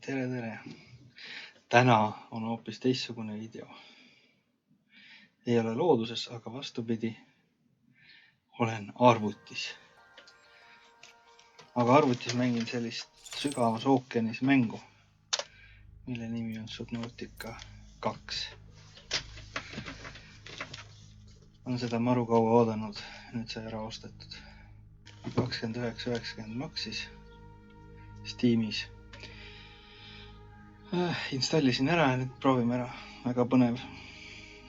Tere. Täna on hoopis teistsugune video. Ei ole looduses, aga vastupidi, olen arvutis. Aga arvutis mängin sellist sügavas ookeanis mängu, mille nimi on Subnautica 2. On seda maru kaua oodanud, nüüd sai ära ostetud. 29.90 maksis Steamis. Installisin ära ja nüüd proovime ära. Väga põnev.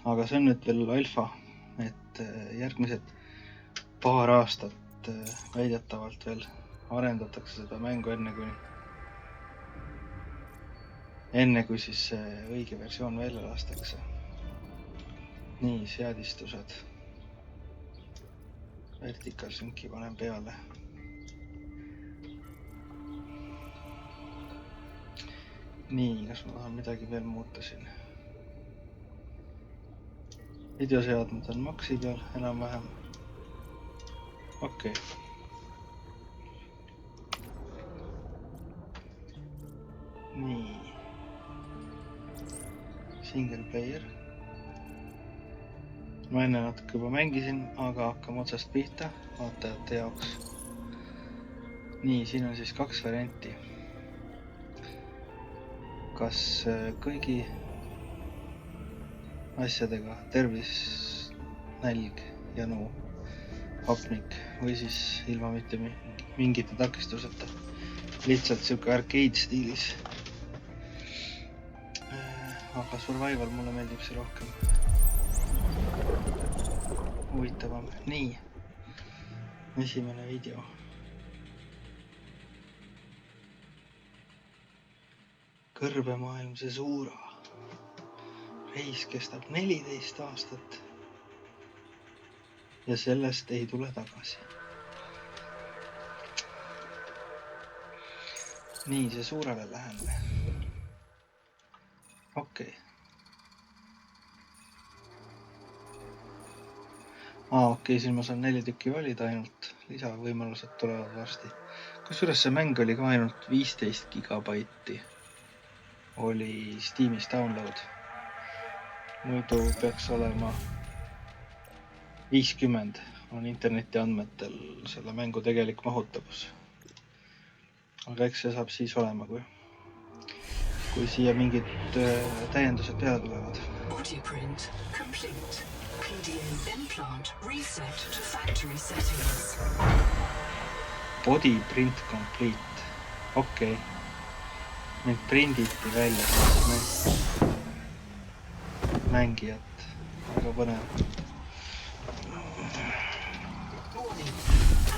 Aga see on nüüd veel alfa, et järgmised paar aastat väidetavalt veel arendatakse seda mängu enne kui siis õige versioon välja lastakse. Nii, seadistused. Vertical synci panen peale. Nii, kas ma tahan midagi veel muuta siin? Videoseadmed on maksi peal enam-vähem. Okei. Nii. Single player. Ma enne natuke juba mängisin, aga hakkame otsast pihta vaatajate jaoks. Nii, siin on siis 2 varianti. Kas kõigi asjadega tervis, nälg, janu, hapnik või siis ilma mitte mingite takistuseta. Lihtsalt siuke arcade stiilis. Aga survival mulle meeldib see rohkem. Huvitavam. Nii. Esimene video. Kõrbemaailm see suura. Reis kestab 14 aastat. Ja sellest ei tule tagasi. Nii, see suurele läheme. Okei. Okei, siin ma saan 4 tükki valida ainult. Lisavõimalused tulevad varsti. Kusjuures see mäng oli ka ainult 15 gigabaiti. Oli Steamis download. Muidu peaks olema 50 on interneti andmetel selle mängu tegelik mahutavus. Aga eks see saab siis olema, kui siia mingid täiendused peale tulevad. Bodyprint complete. PDA implant reset to factory settings. Bodyprint complete. Okei. Mind prinditi välja siis mängijat. Väga põnev. Warning.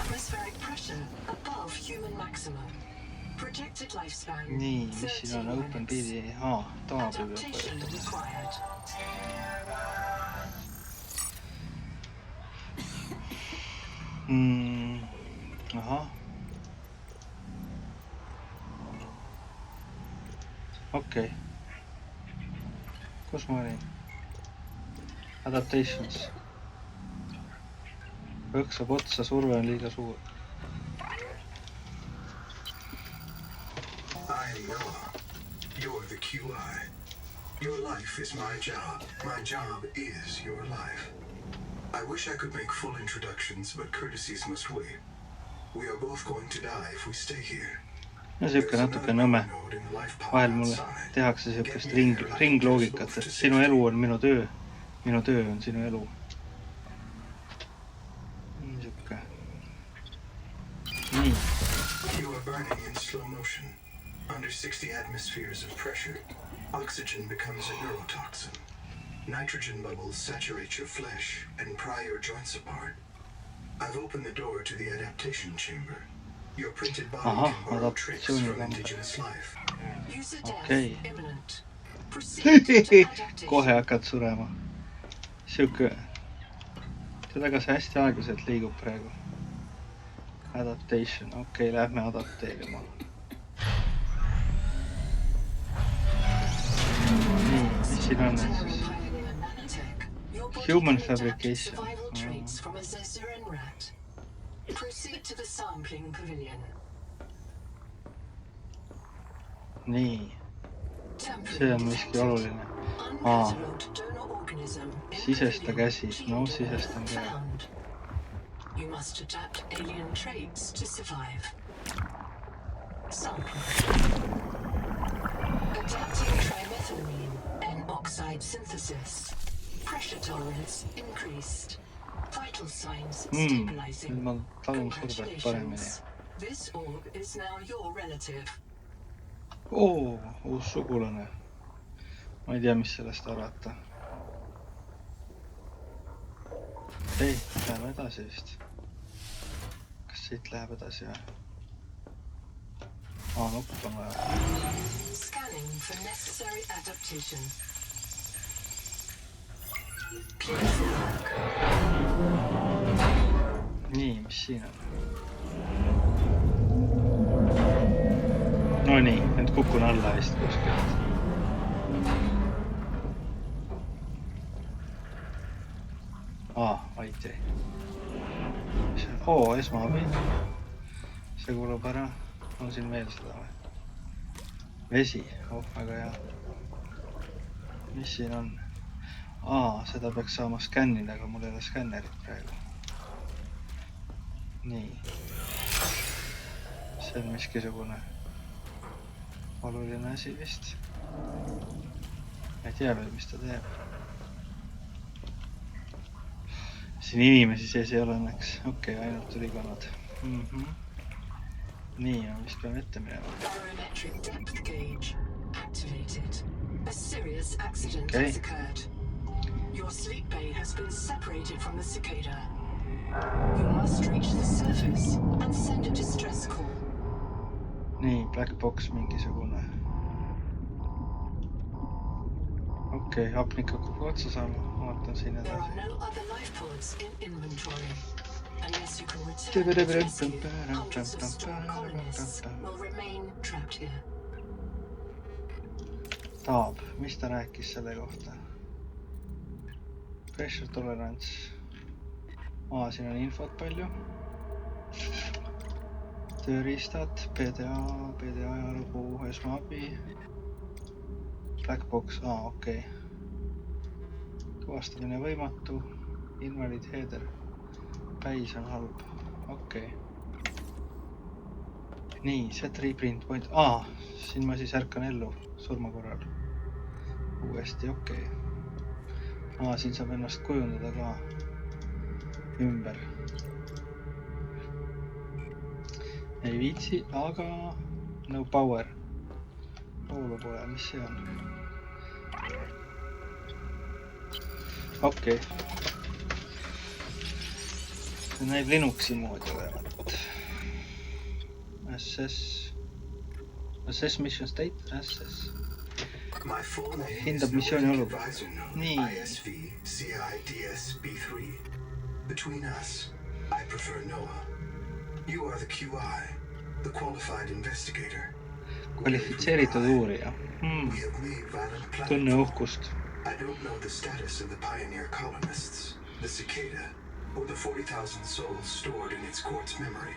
Atmospheric pressure above human maximum. Projected lifespan. Nii, mis siin on? Open PDA. Taabi Adaptation required. Ahah. Okei. Kus ma olin? Adaptations. Õksab otsa, surve on liiga suur. I am Noah. You're the QI. Your life is my job. My job is your life. I wish I could make full introductions, but courtesies must wait. We are both going to die if we stay here. No siuke natuke nõme. Vahel mulle tehakse siukest ringloogikat, et sinu elu on minu töö. Minu töö on sinu elu. Siuke. Nii. You are burning in slow motion. Under 60 atmospheres of pressure, oxygen becomes a neurotoxin. Nitrogen bubbles saturate your flesh and pry your joints apart. I've opened the door to the adaptation chamber. Your printed body can borrow tricks from indigenous life. Okei. Kohe hakkad surema. Siuke. Seda kas hästi aeglaselt liigub praegu. Adaptation. Okei, lähme adapteerima. Nii, mis siin on siis? Human fabrication. Proceed to the sampling pavilion. nii, see on miski oluline. Uncatalogued donor organism Sisesta käsi. No, gene sisestan ka. found. You must adapt alien traits to survive. Sample. Adapting trimethylamine N-oxide synthesis. Pressure tolerance increased. Vital signs stabilizing. Nüüd ma talun survet paremini. This orb is now your relative. Uus sugulane. Ma ei tea, mis sellest arvata. Ei, läheme edasi vist. Kas siit läheb edasi või? Nupp on vaja. Scanning for necessary adaptation. Nii, mis siin on? No nii, nüüd kukun alla vist kuskilt. Vait jäi. Esmaabi. See kulub ära. On siin veel seda või? Vesi. Väga hea. Mis siin on? Seda peaks saama skännida, aga mul ei ole skännerit praegu. Nii. See on miskisugune oluline asi vist. Ei tea veel, mis ta teeb. Siin inimesi sees ei ole õnneks. Okei, ainult ülikonnad. Nii, vist peame ette minema. Barometric depth gauge activated. A serious accident has occurred. Your sleep bay has been separated from the cicada. You must reach the surface and send a distress call. Nii, black box mingisugune. Okei, hapnik hakkab otsa saama. Vaatan siin There edasi. are no other life pods in inventory. Unless you can return to the rescue, hundreds of stored colonists will remain trapped here. Taab, mis ta rääkis selle kohta? Pressure tolerance. Siin on infot palju. Tööriistad, PDA ajalugu, esmaabi. Black box, okei. Tuvastamine võimatu. Invalid header. Päis on halb. Okei. Nii, set reprint point. Siin ma siis ärkan ellu surma korral. Uuesti, okei. Siin saab ennast kujundada ka ümber. Ei viitsi, aga no power. Voolu pole, mis see on? Okei. See näib Linuxi moodi olevat. Assess mission state, assess. Hindab missiooni olukorda. Nii. ISV CIDS-B3. Between us, I prefer Noah. You are the QI, the qualified investigator. Kvalifitseeritud uurija. Tunne uhkust. I don't know the status of the pioneer colonists, the cicada, or the 40,000 souls stored in its quartz memory.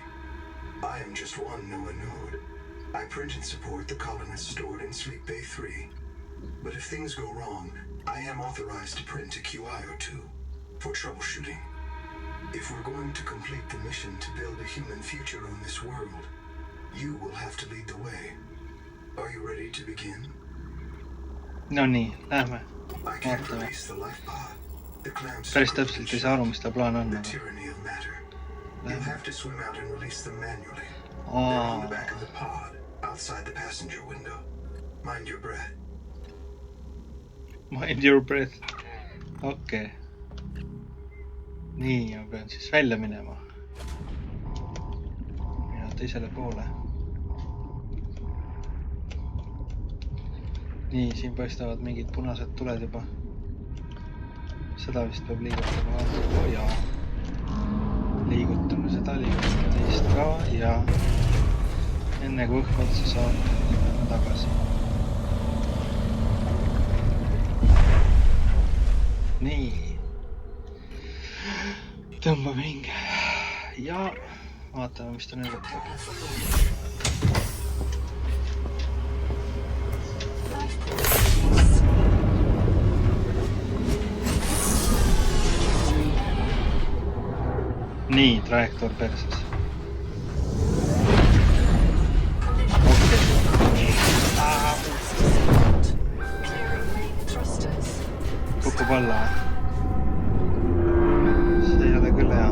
I am just one Noah node. I print and support the colonists stored in Sleep Bay 3. But if things go wrong, I am authorized to print a QIO2 for troubleshooting. If we're going to complete the mission to build a human future on this world, you will have to lead the way. Are you ready to begin? No nii, lähme. I can't release the life pod. The clamps Päris täpselt ei saa aru, mis ta plaan on. the tyranny of matter. You'll have to swim out and release them manually. They're on the back of the pod, outside the passenger window. Mind your breath. Mind your breath. Okei. Nii, ma pean siis välja minema. Ja teisele poole. Nii, siin paistavad mingid punased tuled juba. Seda vist peab liigutama. Jaa. Liigutame seda, liigutame teist ka ja enne kui õhk otsa saab tagasi. Nii. Tõmbame hinge. Ja vaatame, mis ta nüüd võtab. nii, trajektoor perses. Kukub alla. See ei ole küll hea.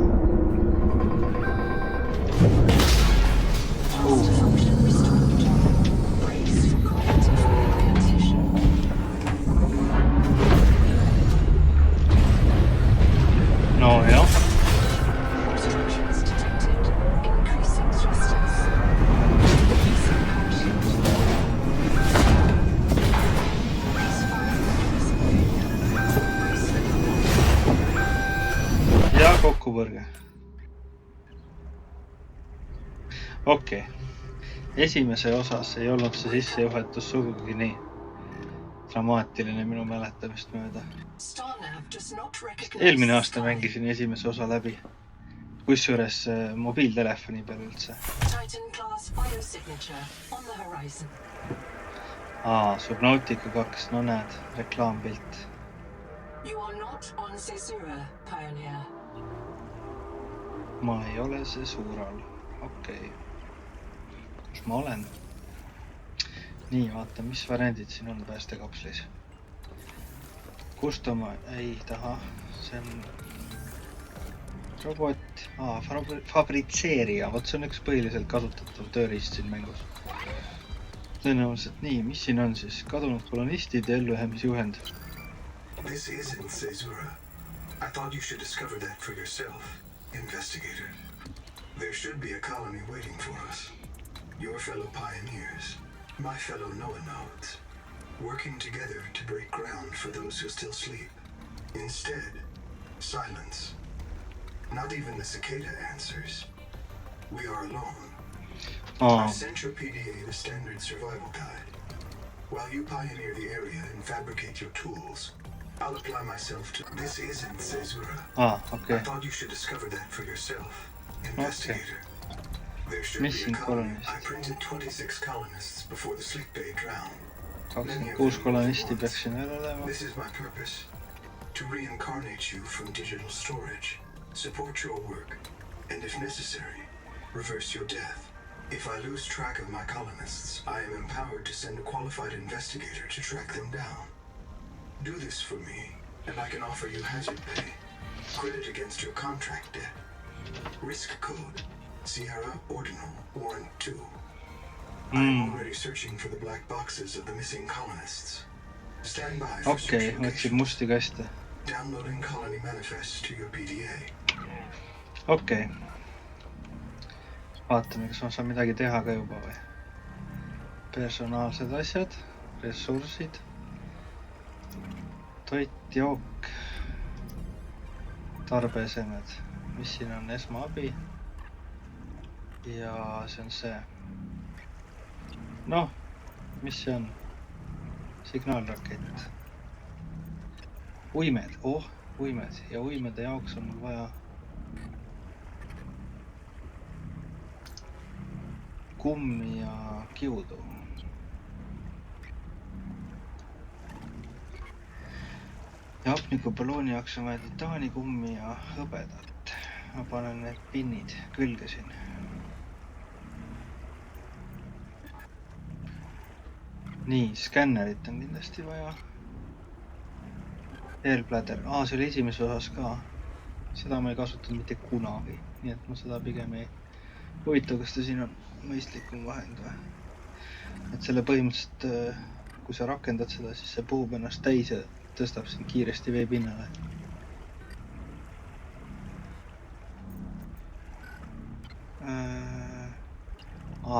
No jah. Ja kokkupõrge. Okei. Esimese osas ei olnud see sissejuhatus sugugi nii dramaatiline minu mäletamist mööda. Eelmine aasta mängisin esimese osa läbi. Kusjuures mobiiltelefoni peal üldse. Subnautica 2, no näed, reklaampilt. Ma ei ole Sesural. Okei. Kus ma olen? Nii, vaata, mis variandid siin on päästekapslis. Kust oma... Ei taha. See on... Robot... Fabritseerija. Vot see on üks põhiliselt kasutatav tööriist siin mängus. Tõenäoliselt nii. Mis siin on siis? Kadunud kolonistid ja ellujäämisjuhend. This isn't Caesura. I thought you should discover that for yourself, investigator. There should be a colony waiting for us. Your fellow pioneers, my fellow Noanodes, working together to break ground for those who still sleep. Instead, silence. Not even the cicada answers. We are alone. I sent your PDA the standard survival guide. While you pioneer the area and fabricate your tools, I'll apply myself to... This isn't Caesura. Okay. I thought you should discover that for yourself, investigator. There should be a colony. I printed 26 colonists before the sleep bay drowned. 26 kolonisti peaks siin veel olema. This is my purpose. To reincarnate you from digital storage, support your work, and if necessary, reverse your death. If I lose track of my colonists, I am empowered to send a qualified investigator to track them down. Do this for me, and I can offer you hazard pay. Credit against your contract debt. Risk code. Sierra Ordinal Warrant 2. I am already searching for the black boxes of the missing colonists. Stand by for search location. Musti kaste. Downloading colony manifest to your PDA. Okei. Vaatame, kas ma saan midagi teha ka juba või. Personaalsed asjad, ressursid, toit, jook, tarbeesemed. Mis siin on? Esmaabi. Ja see on see. Noh, mis see on? Signaalrakett. Uimed. Uimed. Ja uimede jaoks on mul vaja kummi ja kiudu. Ja hapnikuballooni jaoks on vaja titaani, kummi ja hõbedat. Ma panen need pinnid külge siin. Nii, skännerit on kindlasti vaja. Airplatter. See oli esimeses osas ka. Seda ma ei kasutanud mitte kunagi. Nii et ma seda pigem ei huvitav, kas ta siin on mõistlikum vahend või. Et selle põhimõtteliselt, kui sa rakendad seda, siis see puhub ennast täis ja tõstab siin kiiresti vee pinnale.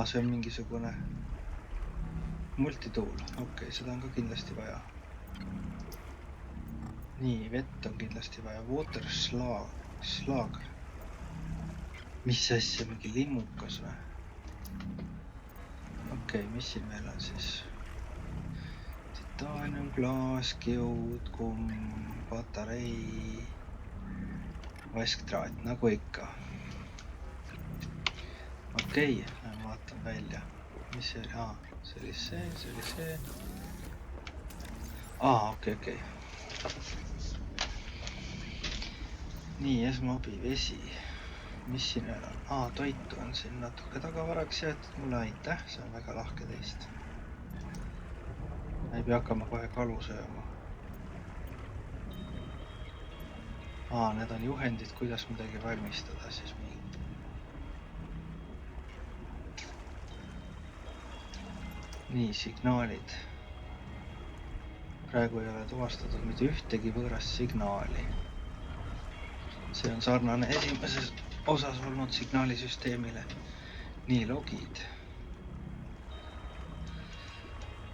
See on mingisugune multitool. Okei, seda on ka kindlasti vaja. Nii, vett on kindlasti vaja. Water slag. Mis asja, mingi limmukas või? Okei, mis siin veel on siis? Titaanium, klaas, kiud, kumm, patarei, vasktraat, nagu ikka. Okei, vaatan välja. Mis see oli? See oli see. Okei. Nii, esmaabi, vesi. mis siin veel on? Toitu on siin natuke tagavaraks jäetud mulle, aitäh, see on väga lahke teist. Ei pea hakkama kohe kalu sööma. Need on juhendid, kuidas midagi valmistada siis. Nii, signaalid. Praegu ei ole tuvastatud mitte ühtegi võõrast signaali. See on sarnane esimeses osas olnud signaalisüsteemile. Nii, logid.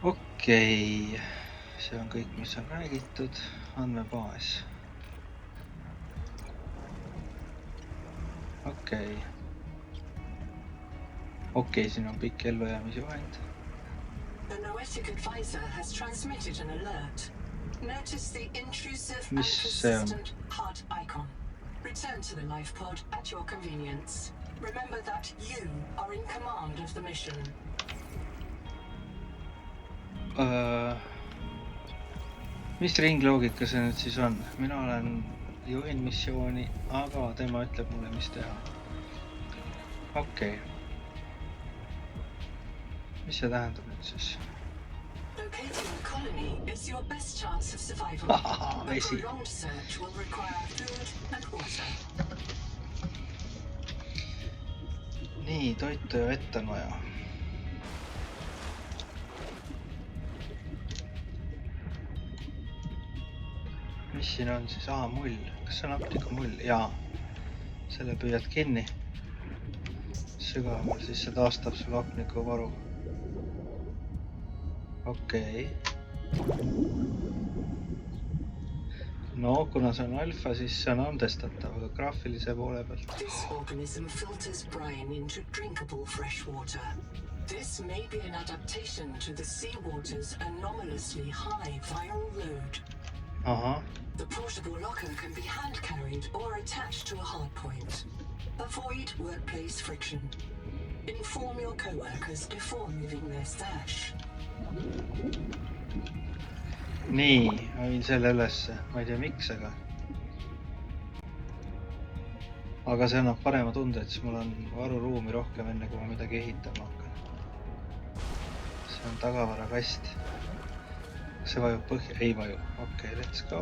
Okei. See on kõik, mis on räägitud. Andmebaas. Okei, siin on pikk ellujäämisjuhend. The Noetic advisor has transmitted an alert. Notice the intrusive and Mis see on? persistent HUD icon. Return to the life pod at your convenience. Remember that you are in command of the mission. Mis ringloogika see nüüd siis on? Mina juhin missiooni, aga tema ütleb mulle, mis teha. Okei. Mis see tähendab nüüd siis? Locating the colony is your best chance of survival. A Vesi. prolonged search will require food and water. Nii, toitu ja vett on vaja. Mis siin on siis? Mull. Kas see on hapniku mull? Jaa. Selle püüad kinni. Sügaval, siis see taastab sul hapniku varu. Okei. No, kuna see on alfa, siis see on andestatav, aga graafilise poole pealt. This organism filters brine into drinkable fresh water. This may be an adaptation to the seawater's anomalously high viral load. Ahah. The portable locker can be hand-carried or attached to a hardpoint. Avoid workplace friction. Inform your co-workers before moving their stash. Nii, ma viin selle ülesse. Ma ei tea miks, aga see annab parema tunde, et siis mul on varuruumi rohkem enne, kui ma midagi ehitama hakkan. See on tagavarakast. Kas see vajub põhja? Ei vaju. Okei, let's go.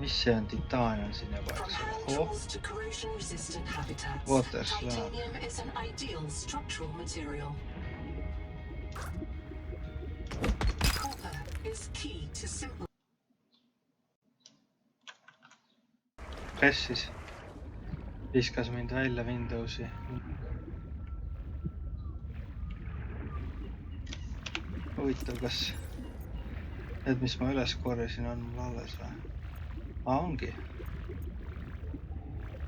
Mis see on? Titaan on siin juba, From eks hand ole. tools to corrosion-resistant habitats, Water slab. titanium is an ideal structural material. Copper is key to simple. Kes siis? Viskas mind välja Windowsi. Huvitav, kas need, mis ma üles korjasin, on mul alles või? Ongi.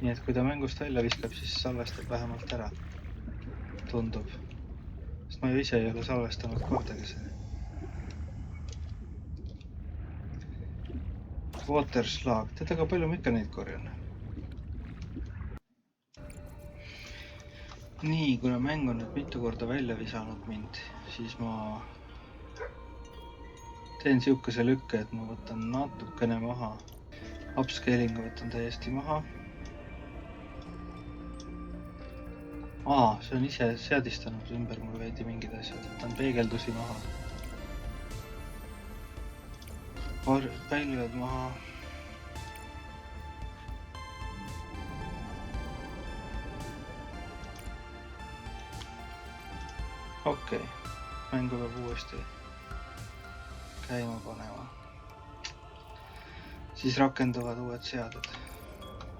Nii et kui ta mängust välja viskab, siis salvestab vähemalt ära. Tundub. Sest ma ju ise ei ole salvestanud kordagi seda. Water slug. Tead, aga palju ma ikka neid korjan? Nii, kuna mäng on nüüd mitu korda välja visanud mind, siis ma teen siukese lükke, et ma võtan natukene maha. Upscalingu võtan täiesti maha. See on ise seadistanud ümber mul veidi mingid asjad. Võtan peegeldusi maha. Päljad maha. Okei. Mängu peab uuesti käima panema. Siis rakenduvad uued seaded.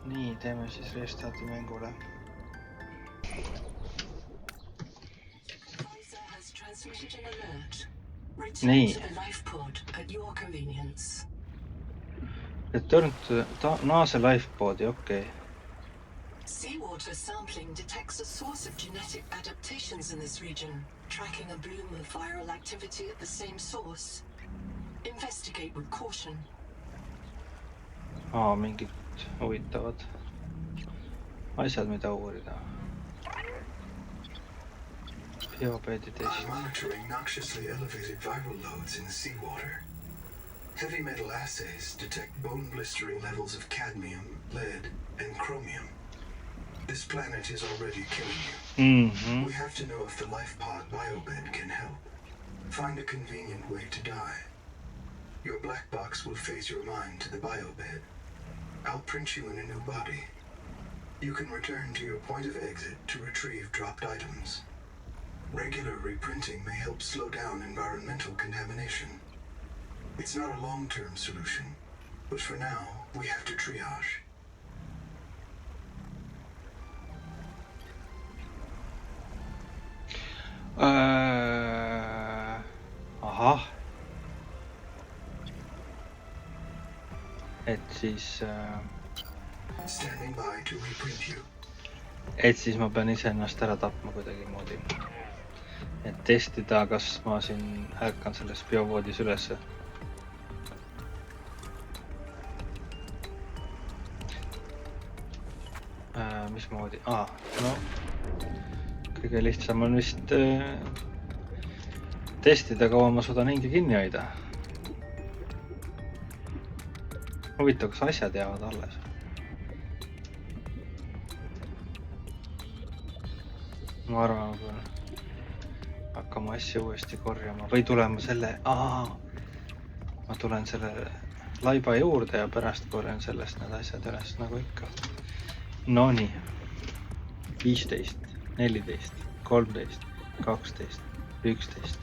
Nii, teeme siis restarti mängule. Advisor has transmitted an alert. Nee. Return to the life pod at your convenience. Return to naase lifeboodi, okei. Seawater sampling detects a source of genetic adaptations in this region, tracking a bloom of viral activity at the same source. Investigate with caution. Mingid huvitavad asjad, mida uurida. Biopeedi I'm test. monitoring noxiously elevated viral loads in the seawater. Heavy metal assays detect bone blistering levels of cadmium, lead, and chromium. This planet is already killing you. We have to know if the life pod biobed can help. Find a convenient way to die. Your black box will phase your mind to the biobed. I'll print you in a new body. You can return to your point of exit to retrieve dropped items. Regular reprinting may help slow down environmental contamination. It's not a long-term solution, but for now, we have to triage. Ahah. Et siis... Standing by to reprint you. Et siis ma pean iseennast ära tapma kuidagi moodi. Et testida, kas ma siin ärkan selles biovoodis ülesse. Mismoodi? No. Kõige lihtsam on vist testida, kaua ma suudan hinge kinni hoida. Huvitav, kas asjad jäävad alles? Ma arvan, ma pean hakkama asju uuesti korjama või tulema selle... Ma tulen selle laiba juurde ja pärast korjan sellest need asjad üles nagu ikka. No nii. 15, 14, 13, 12, 11.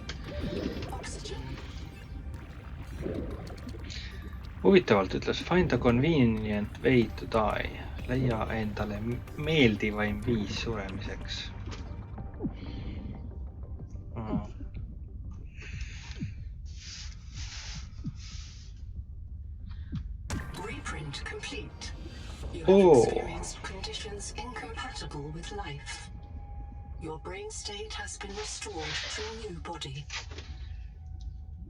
Huvitavalt ütles find a convenient way to die. Leia endale meeldivaim viis suremiseks. Reprint complete. You have experienced conditions incompatible with life. Your brain state has been restored to a new body.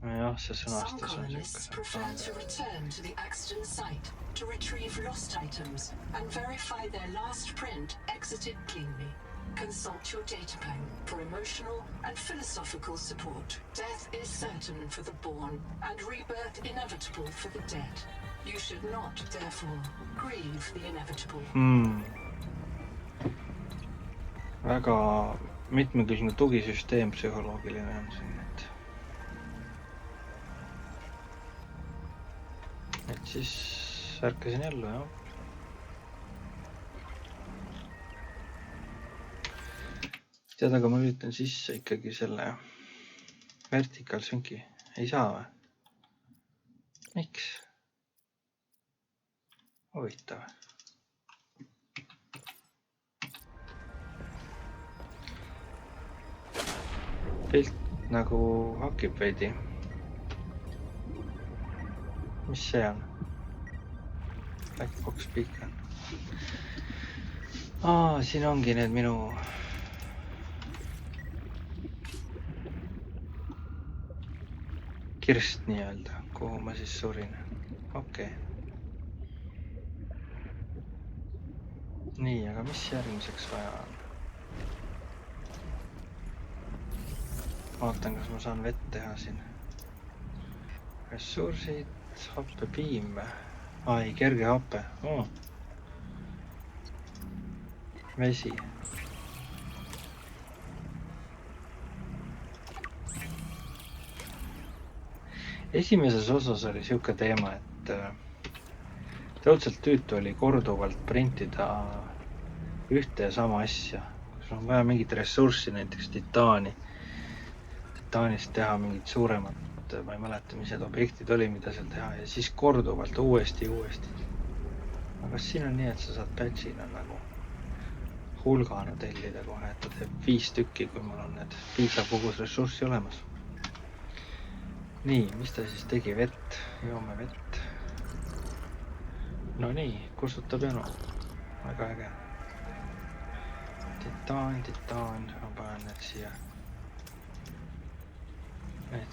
Jah, see Some sõnastus on colonists prefer to return to the accident site to retrieve lost items and verify their last print exited cleanly. Consult your data bank for emotional and philosophical support. Death is certain for the born and rebirth inevitable for the dead. You should not, therefore, grieve the inevitable. Väga mitmekülgne tugisüsteem psühholoogiline on siin, et siis ärkasin ellu, jah. Tead, aga ma lülitan sisse ikkagi selle vertical synci. Ei saa või? Miks? Huvitav. Pilt nagu hakib veidi. Mis see on? Blackbox beacon. Siin ongi need minu kirst nii-öelda, kuhu ma siis surin. Okei. Nii, aga mis järgmiseks vaja on? Vaatan, kas ma saan vett teha siin. Ressursid, happepiim. Ei, kerge happe. Vesi. Esimeses osas oli siuke teema, et tõudselt tüütu oli korduvalt printida ühte ja sama asja. Sul on vaja mingit ressurssi, näiteks titaani. Titaanist teha mingit suuremat, ma ei mäleta, mis need objektid oli, mida seal teha, ja siis korduvalt uuesti. Aga kas siin on nii, et sa saad patchina nagu hulgana tellida kohe, et ta teeb 5 tükki, kui mul on need piisav kogus ressurssi olemas. Nii, mis ta siis tegi? Vett, joome vett. No nii, kustutab janu. Väga äge. Titaan, ma panen need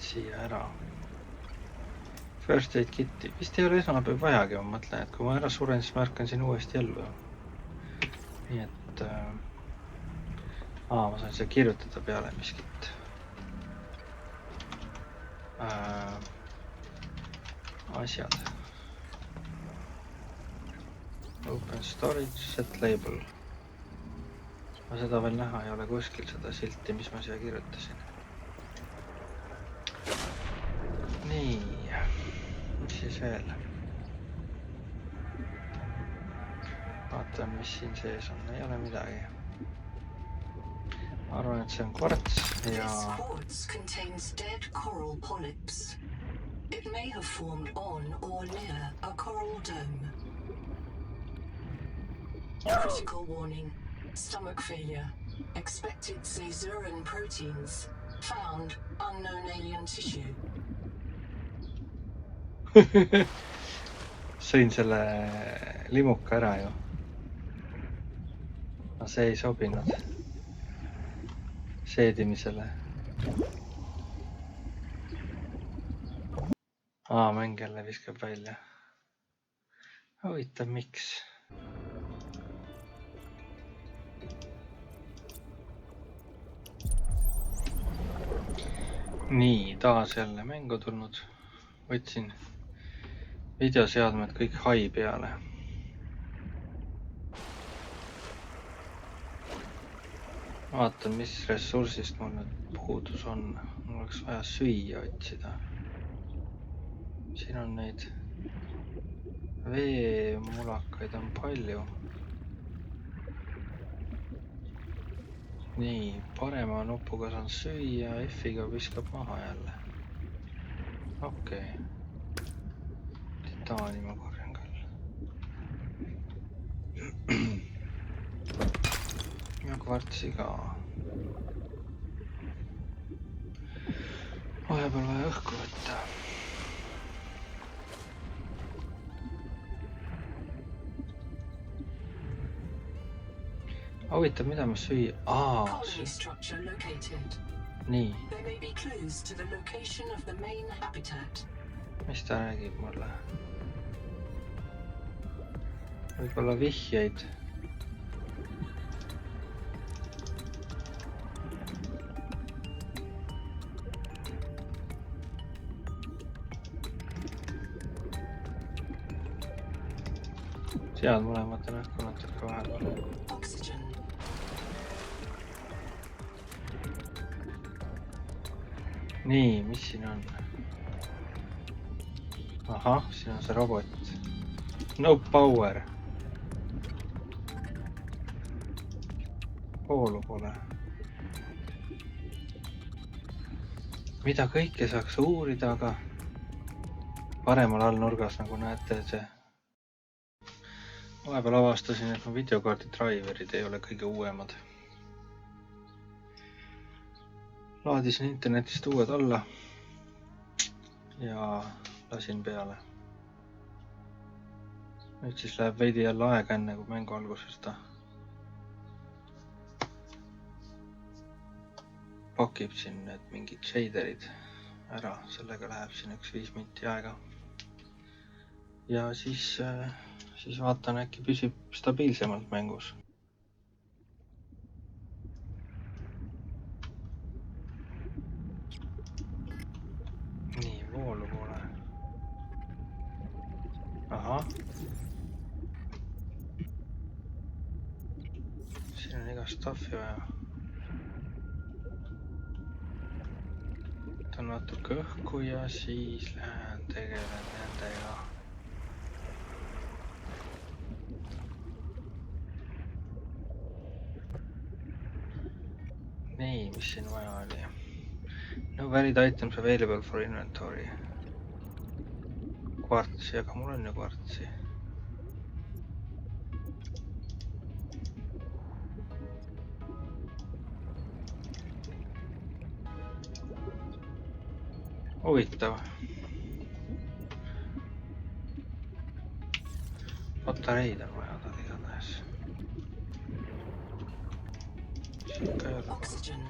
siia ära. First aid kitti. Vist ei ole esmapäev vajagi, ma mõtlen, et kui ma ära suren, siis ma ärkan siin uuesti ellu. Nii et... ma saan seda kirjutada peale miskit. Asjad. Open. Storage set label. Ma seda veel näha ei ole kuskil seda silti, mis ma siia kirjutasin. Nii, mis siis veel? Vaatan, mis siin sees on. Ei ole midagi. Arvan, et see on kvarts ja... This quartz contains dead coral polyps. It may have formed on or near a coral dome. Critical warning. Stomach failure. Expected caesurin proteins. Found unknown alien tissue. Sõin selle limuka ära ju. No see ei sobinud. Seedimisele. Mäng jälle viskab välja. Huvitav, miks? Nii, taas jälle mängu tulnud. Võtsin videoseadmed kõik hai peale. Vaatan, mis ressursist mul nüüd puudus on. Mul oleks vaja süüa otsida. Siin on neid veemulakaid on palju. Nii, parema nupuga saan süüa, F-iga viskab maha jälle. Okei. Titaani ma korjan küll. Ja kvartsi ka. Vahepeal vaja õhku võtta. Huvitav, mida ma süüa? Colony structure located. Nii. There may be clues to the location of the main habitat. Mis ta räägib mulle? Võib-olla vihjeid. Sead mõlemad on õhku natuke vahepeal. Oxygen. Nii, mis siin on? Ahah, siin on see robot. No power. Voolu pole. Mida kõike saaks uurida, aga paremal all nurgas, nagu näete, see vahepeal avastasin, et mu videokaardi driverid ei ole kõige uuemad. Laadisin internetist uued alla ja lasin peale. Nüüd siis läheb veidi jälle aega enne, kui mängu alguses ta pakib siin need mingid shaderid ära. Sellega läheb siin 1-5 minti aega. Ja siis vaatan, äkki püsib stabiilsemalt mängus. Nii, voolu pole. Ahah. Siin on iga staffi vaja. Võtan natuke õhku ja siis lähen tegelen nendega. Nii, mis siin vaja oli? No valid items available for inventory. Kvartsi, aga mul on ju kvartsi. Huvitav. Patareid on vaja tal igatahes. Oxygen.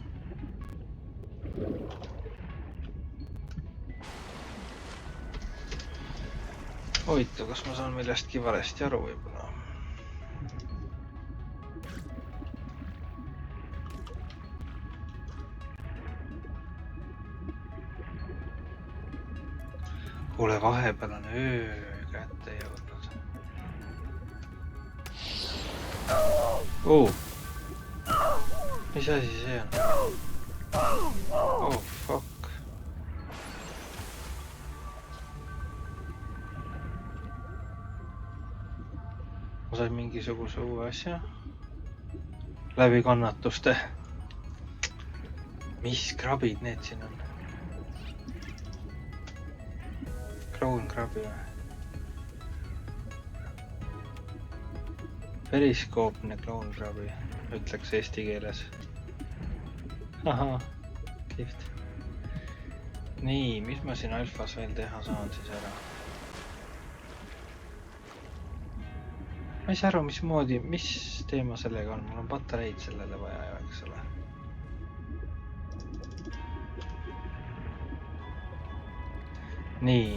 Huvitav, kas ma saan millestki valesti aru võib-olla? Kuule, vahepeal on öö kätte jõudnud. Mis asi see on? Oh fuck. Ma sain mingisuguse uue asja läbi kannatuste. Mis krabid need siin on? Crown krabi või? Periskoopne clown krabi, ütleks eesti keeles. Ahaa, kihvt. Nii, mis ma siin alfas veel teha saan siis ära? Ma ei saa aru, mismoodi, mis teema sellega on. Mul on patareid sellele vaja ju, eks ole. Nii.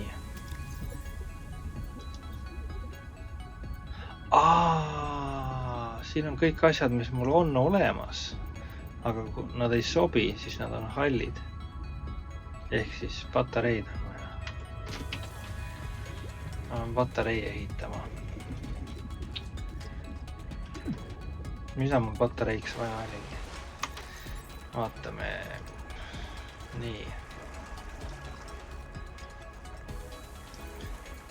Siin on kõik asjad, mis mul on olemas. Aga kui nad ei sobi, siis nad on hallid. Ehk siis patareid on vaja. Ma pean patarei ehitama. Mida mul patareiks vaja oligi? Vaatame. Nii.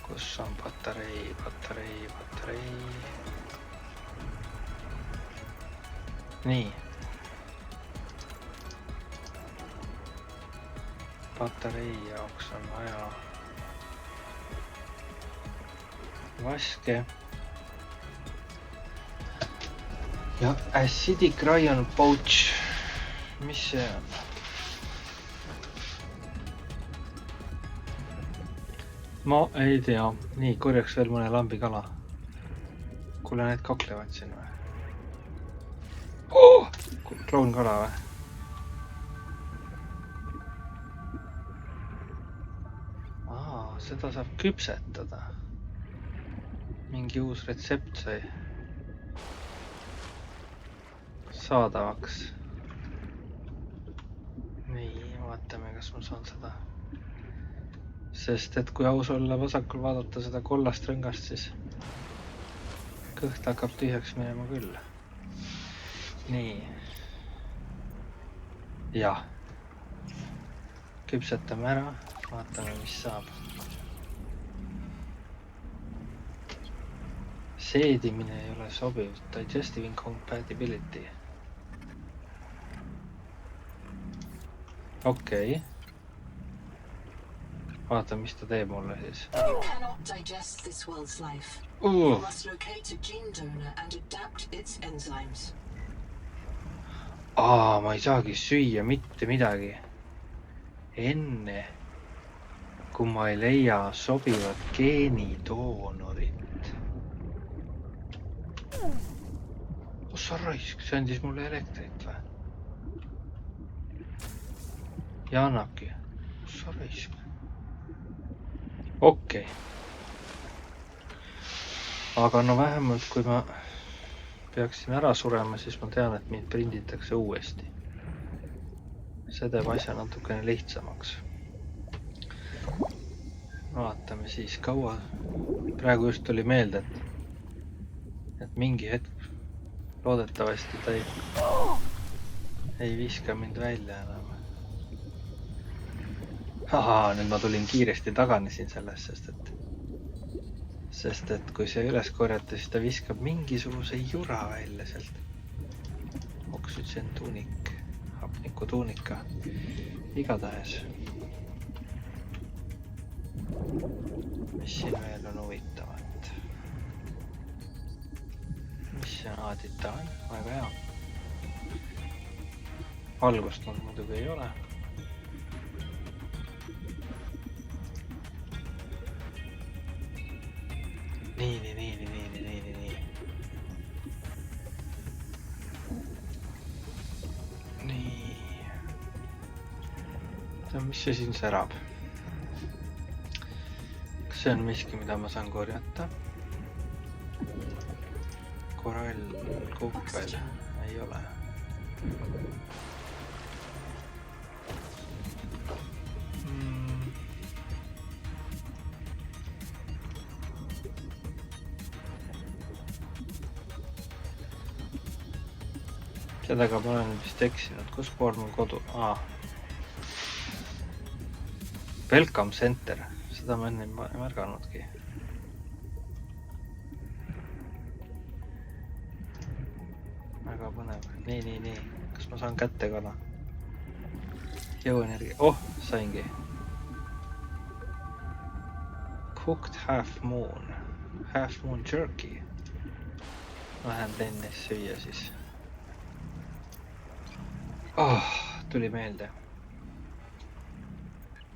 Kus on patarei? Nii. Patarei jaoks on vaja vaske ja acidic rayon pouch. Mis see on? Ma ei tea. Nii, korjaks veel mõne lambikala. Kuule, need kaklevad siin või? Kloonkala või? Seda saab küpsetada. Mingi uus retsept sai saadavaks. Nii, vaatame, kas ma saan seda. Sest et kui aus olla vasakul vaadata seda kollast rõngast, siis kõht hakkab tühjaks minema küll. Nii. Jah. Küpsetame ära. Vaatame, mis saab. Seedimine ei ole sobiv. Digestive incompatibility. Okei. Vaata, mis ta teeb mulle siis. You cannot digest this world's life. You must locate a gene donor and adapt its enzymes. Ma ei saagi süüa mitte midagi. Enne, kui ma ei leia sobivat geenidoonorit. Ossa raisk, see andis mulle elektrit või? Ja annabki. Ossa raisk. Okei. Aga no vähemalt, kui ma peaksin ära surema, siis ma tean, et mind prinditakse uuesti. See teeb asja natukene lihtsamaks. Vaatame siis kaua. Praegu just tuli meelde, et mingi hetk loodetavasti ta ei viska mind välja enam. Nüüd ma tulin kiiresti taganesin sellest, sest et kui see üles korjata, siis ta viskab mingisuguse jura välja sealt. Oxygen tuunik, hapniku tuunika, igatahes. Mis siin veel on huvitavat? Mis see on aaditaan? Väga hea. Valgust mul muidugi ei ole. Nii. Mis see siin särab? Kas see on miski, mida ma saan korjata? Korall, kuppel, ei ole. Sellega ma olen vist eksinud. Kus pool mul kodu? Welcome Center. Seda ma enne ei märganudki. Väga põnev. Nii. Kas ma saan kätte kana? Jõuenergia. Saingi. Cooked half moon. Half moon jerky. Lähen teen neist süüa siis. Tuli meelde.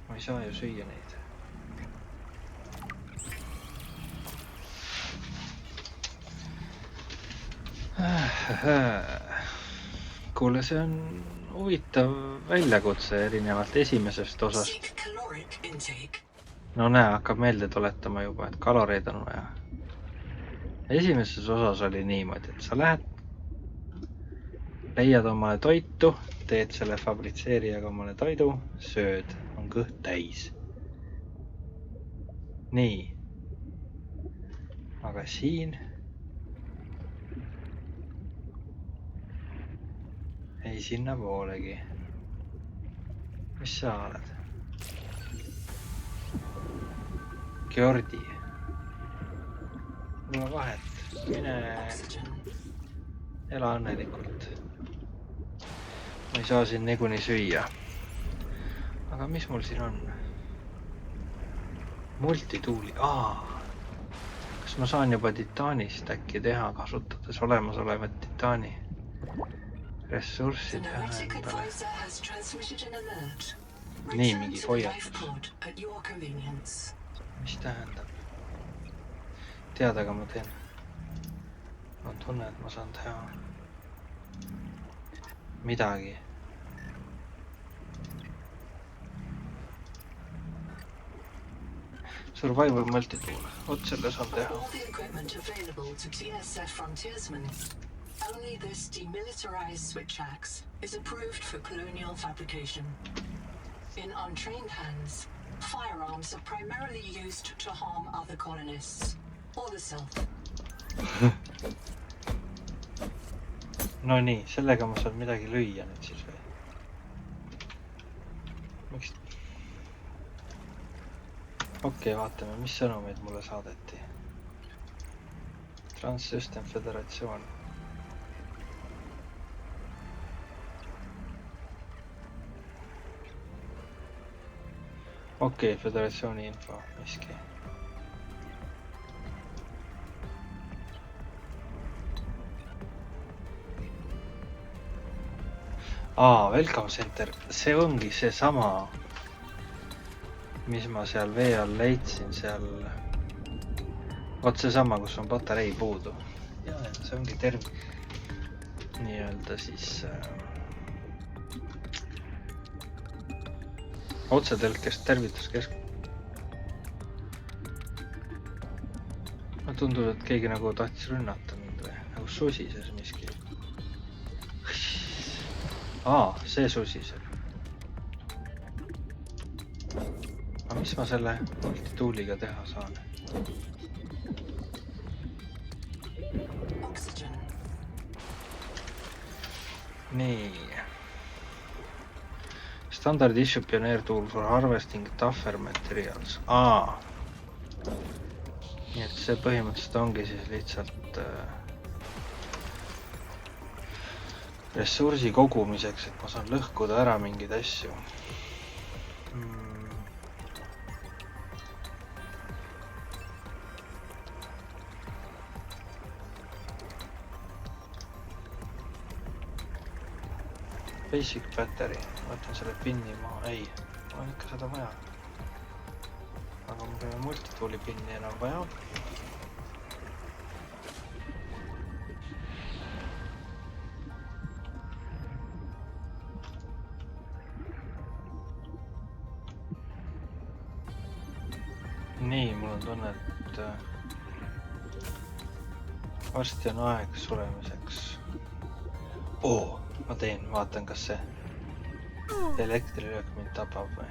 Ma ei saa ju süüa neid. Kuule, see on huvitav väljakutse erinevalt esimesest osast. No näe, hakkab meelde tuletama juba, et kaloreid on vaja. Esimeses osas oli niimoodi, et sa lähed, leiad omale toitu, teed selle fabritseerijaga omale toidu, sööd, on kõht täis. Nii. Aga siin ei sinna poolegi. Mis sa oled? Geordi. Mul on vahet. Mine ela õnnelikult. Ma ei saa siin niikuinii süüa. Aga mis mul siin on? Multituuli. Kas ma saan juba titaanist äkki teha, kasutades olemasolevat titaani ressurssid endale? Nii, mingi hoiatus. Mis tähendab? Teada, aga ma teen. Ma tunne, et ma saan teha midagi. Survival multitool. Selle saan teha. All the equipment available to TSF frontiersmen. Only this demilitarized switch axe is approved for colonial fabrication. In untrained hands, firearms are primarily used to harm other colonists or the self. No nii, sellega ma saan midagi lüüa nüüd siis või? Miks? Okei, vaatame, mis sõnumeid mulle saadeti. Transsystem Föderatsioon. Okei, Föderatsiooni info, miski. Welcome Center. See ongi see sama, mis ma seal vee all leidsin seal. Vot see sama, kus on patarei puudu. Ja, see ongi nii-öelda siis otsetõlkest tervituskeskus. Ma tundub, et keegi nagu tahtis rünnata mind või nagu susises miski. See susiseb. Aga mis ma selle multituuliga teha saan? Nii. Standard issue pioneer tool for harvesting tougher materials. Nii et see põhimõtteliselt ongi siis lihtsalt ressursi kogumiseks, et ma saan lõhkuda ära mingeid asju. Basic battery. Võtan selle pinni maha. Ei, ma on ikka seda vaja. Aga mul ei ole multituuli pinni enam vaja. Nii, mul on tunne, et varsti on aeg suremiseks. Ma teen, vaatan, kas see elektrilöök mind tapab või.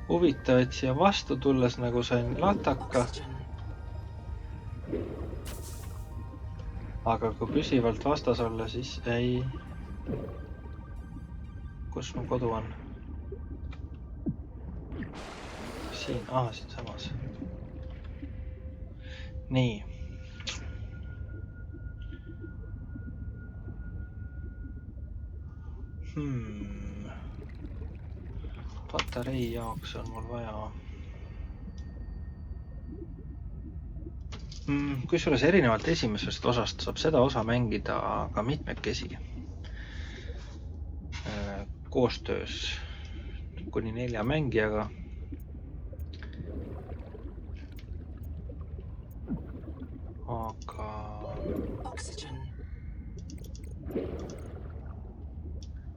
huvitav, et siia vastu tulles nagu sain lataka, aga kui püsivalt vastas olla, siis ei. Kus mu kodu on? Siin, siin samas. Nii. Patarei jaoks on mul vaja. Kusjuures erinevalt esimesest osast saab seda osa mängida ka mitmekesi. Koostöös kuni 4 mängijaga. Aga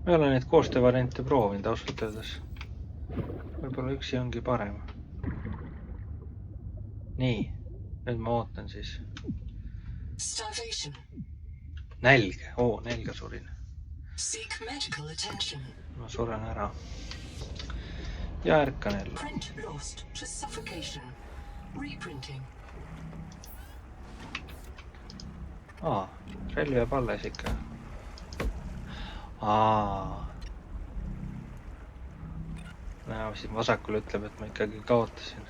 ma ei ole neid koostöövariante proovinud ausalt öeldes. Võib-olla üksi ongi parem. Nii, nüüd ma ootan siis. Nälg, nälga surin. Ma suren ära. Ja ärkan jälle. Relv jääb alles ikka. Näe, siin vasakul ütleb, et ma ikkagi kaotasin.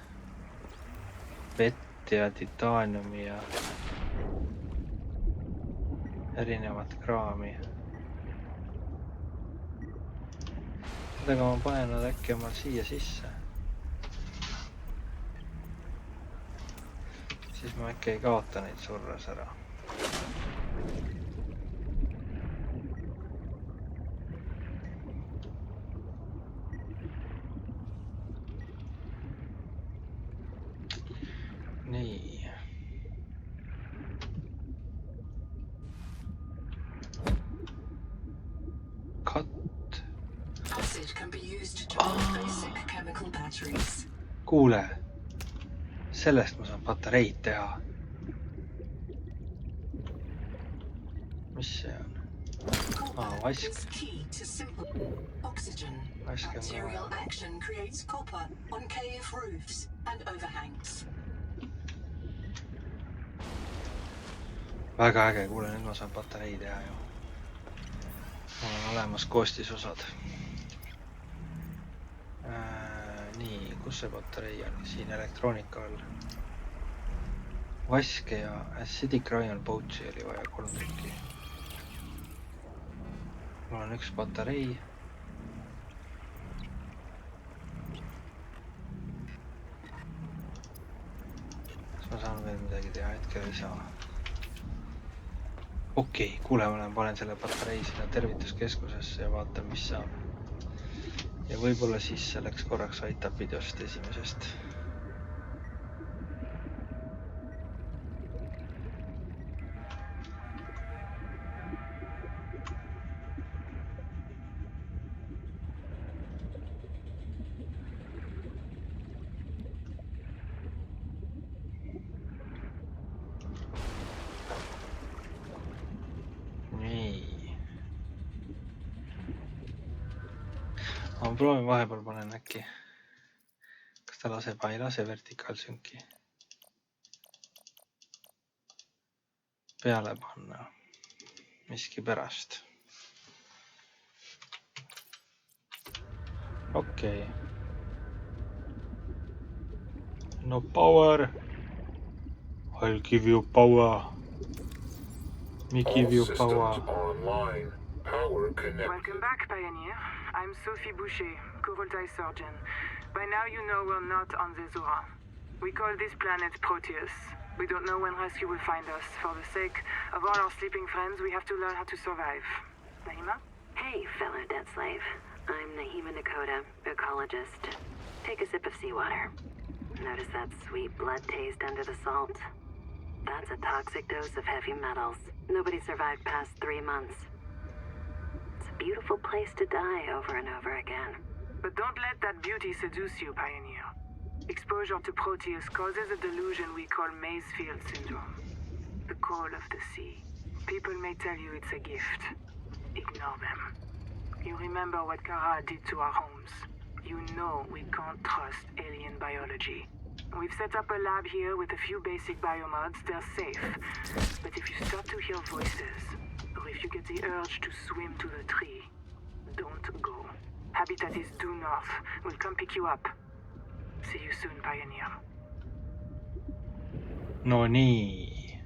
Vett ja titaaniumi ja erinevat kraami. Sellega ma panen nad äkki omal siia sisse. Siis ma äkki ei kaota neid surras ära. Nii. Cut. Kuule, sellest ma saan patareid teha. Mis see on? Vask. Vask on väga äge, kuule, nüüd ma saan patarei teha ju. Mul on olemas koostisosad. Nii, kus see patarei on? Siin elektroonika all. Vaske ja acidic rayon pouch'i oli vaja 3 tükki. Mul on üks patarei. Kas ma saan veel midagi teha? Hetkel ei saa. Okei, kuule, ma panen selle patarei sinna tervituskeskusesse ja vaatan, mis saab. Ja võib-olla siis selleks korraks aitab videost esimesest. Ma proovin vahepeal panen äkki. Kas ta laseb, ei lase vertikaalsünki. Peale panna. Miski pärast. Okei. No power. I'll give you power. Me give you power. Welcome back, Pioneer. I'm Sophie Boucher, Kurultai surgeon. By now you know we're not on the Zura. We call this planet Proteus. We don't know when rescue will find us. For the sake of all our sleeping friends, we have to learn how to survive. Nahima? Hey, fellow dead slave. I'm Nahima Nakota, ecologist. Take a sip of seawater. Notice that sweet blood taste under the salt? That's a toxic dose of heavy metals. Nobody survived past 3 months. Beautiful place to die over and over again. But don't let that beauty seduce you, Pioneer. Exposure to Proteus causes a delusion we call Maysfield syndrome. The call of the sea. People may tell you it's a gift. Ignore them. You remember what Kara did to our homes. You know we can't trust alien biology. We've set up a lab here with a few basic biomods. They're safe. But if you start to hear voices, or if you get the urge to swim to the tree, don't go. Habitat is due north. We'll come pick you up. See you soon, Pioneer. No nii.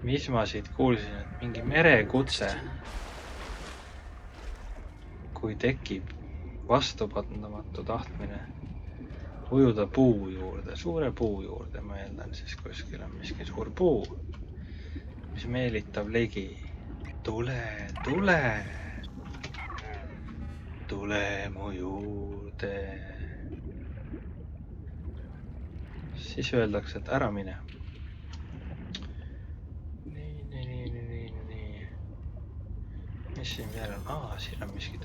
Mis ma siit kuulsin, et mingi merekutse, kui tekib vastupandamatu tahtmine ujuda puu juurde, suure puu juurde, ma eeldan siis kuskil on miski suur puu, mis meelitab ligi. Tule, tule, tule mu juurde. Siis öeldakse, et ära mine. Nii. Mis siin veel on? Siin on miskid.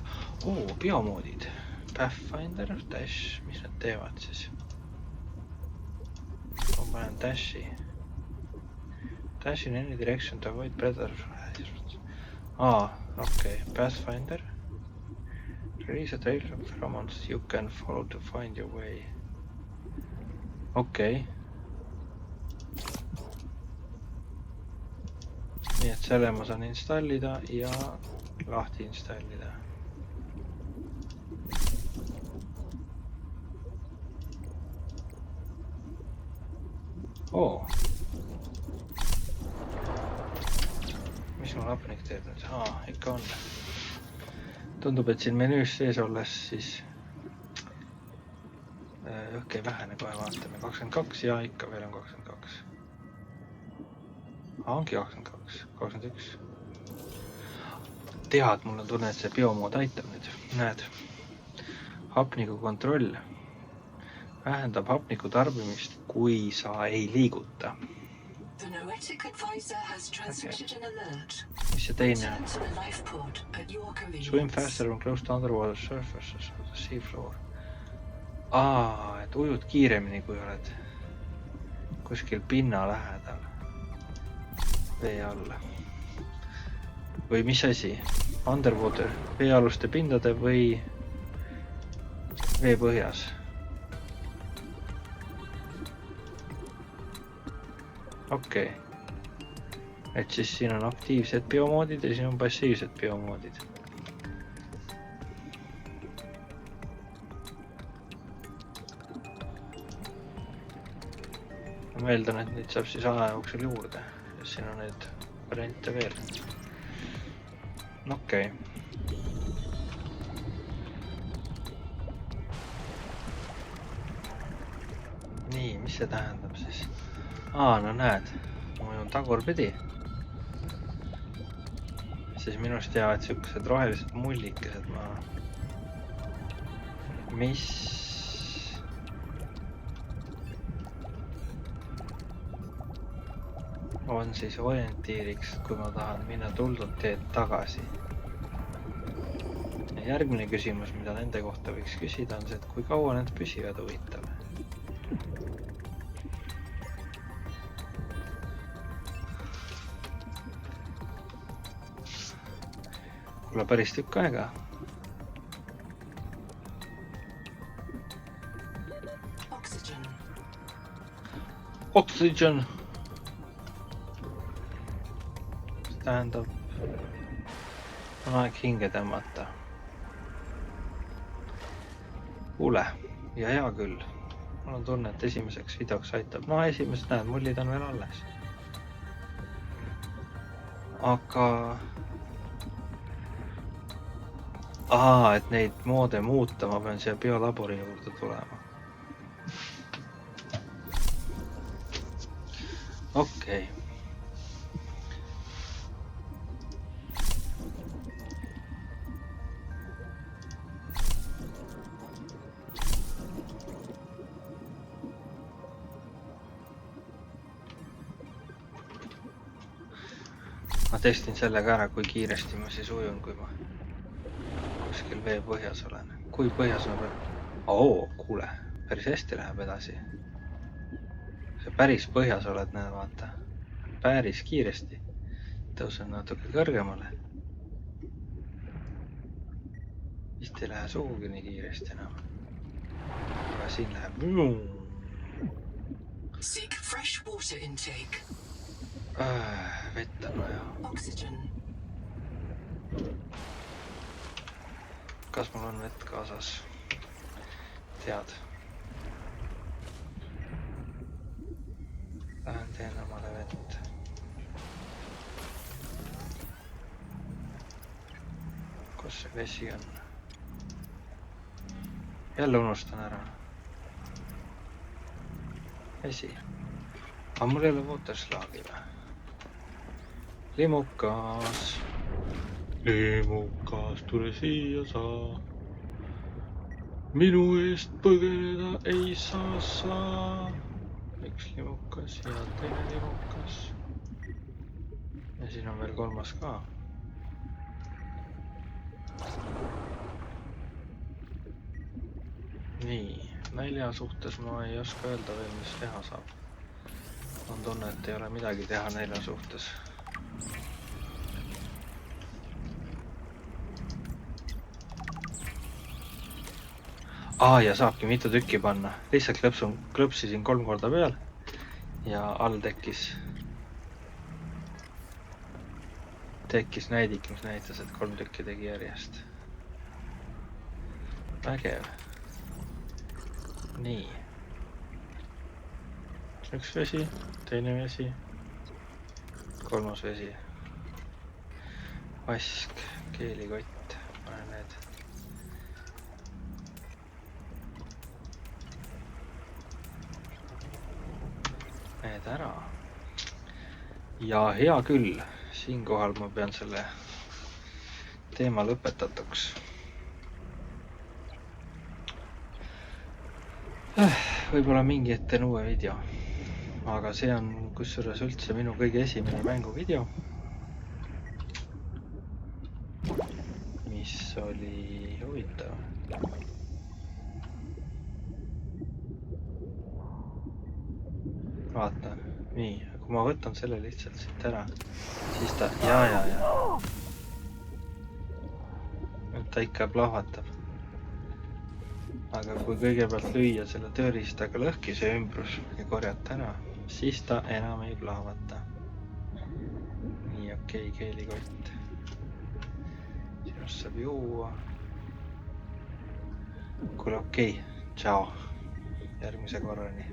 Biomoodid. Pathfinder, Dash. Mis nad teevad siis? Ma panen Dashi. Dash in any direction to avoid predators. Okei. Pathfinder. Release a trail of pheromones you can follow to find your way. Okei. Nii et selle ma saan installida ja lahti installida. Mis mul hapnik teeb nüüd? Ikka on. Tundub, et siin menüüs sees olles siis õhk ei vähene, kohe vaatame. 22 ja ikka veel on 22. Ongi 22, 21. Tead, mul on tunne, et see biomood aitab nüüd. Näed, hapniku kontroll vähendab hapniku tarbimist, kui sa ei liiguta. The Noetic advisor has transmitted an alert. Mis see teine on? Return to the life pod at your convenience. Swim faster on close to underwater surfaces of the seafloor. Et ujud kiiremini, kui oled kuskil pinna lähedal vee all. Või mis asi? Underwater, veealuste pindade või vee põhjas? Okei. Et siis siin on aktiivsed biomoodid ja siin on passiivsed biomoodid. Ma eeldan, et neid saab siis aja jooksul juurde. Ja siin on neid variante veel. Okei. Nii, mis see tähendab siis? No näed, ma joon tagurpidi. Siis minust jäävad siukesed rohelised mullikesed maha. Mis on siis orientiiriks, kui ma tahan minna tuldud teed tagasi? Ja järgmine küsimus, mida nende kohta võiks küsida, on see, et kui kaua need püsivad huvitav. Kuule päris tükk aega. Oxygen. See tähendab, on aeg hinge tõmmata. Kuule, ja hea küll. Mul on tunne, et esimeseks videoks aitab. No esimesed näed, mullid on veel alles. Aga et neid moode muuta, ma pean siia biolabori juurde tulema. Okei. Ma testin sellega ära, kui kiiresti ma siis ujun, kui ma kuskil vee põhjas olen. Kui põhjas ma pean? Kuule, päris hästi läheb edasi. See päris põhjas oled, näed, vaata. Päris kiiresti. Tõusen natuke kõrgemale. vist ei lähe sugugi nii kiiresti enam. Aga siin läheb. Seek fresh water intake. Vett on vaja. Oxygen. Kas mul on vett kaasas? Tead. Lähen teen omale vett. Kus see vesi on? Jälle unustan ära. Vesi. Aga mul ei ole waterslagi või? Limukas. Limukas, tule siia sa. Minu eest põgeneda ei saa sa. Üks limukas ja teine limukas. Ja siin on veel kolmas ka. Nii, nälja suhtes ma ei oska öelda veel, mis teha saab. On tunne, et ei ole midagi teha nälja suhtes. Ja saabki mitu tükki panna. Lihtsalt klõpsisin 3 korda peal ja all tekkis näidik, mis näitas, et 3 tükki tegi järjest. Vägev. Nii. Üks vesi, teine vesi, kolmas vesi. Vask, keelikott, panen need. Need ära. Ja hea küll, siinkohal ma pean selle teema lõpetatuks. Võib-olla mingi ette teen uue video. Aga see on kusjuures üldse minu kõige esimene mänguvideo. Mis oli huvitav. Vaatan. Nii, kui ma võtan selle lihtsalt siit ära, siis ta... Ja. Ta ikka plahvatab. Aga kui kõigepealt lüüa selle tööriistaga lõhki see ümbrus ja korjata ära, siis ta enam ei plahvata. Nii, okei, keelikott. Sinust saab juua. Kuule, okei. Tšao. Järgmise korrani.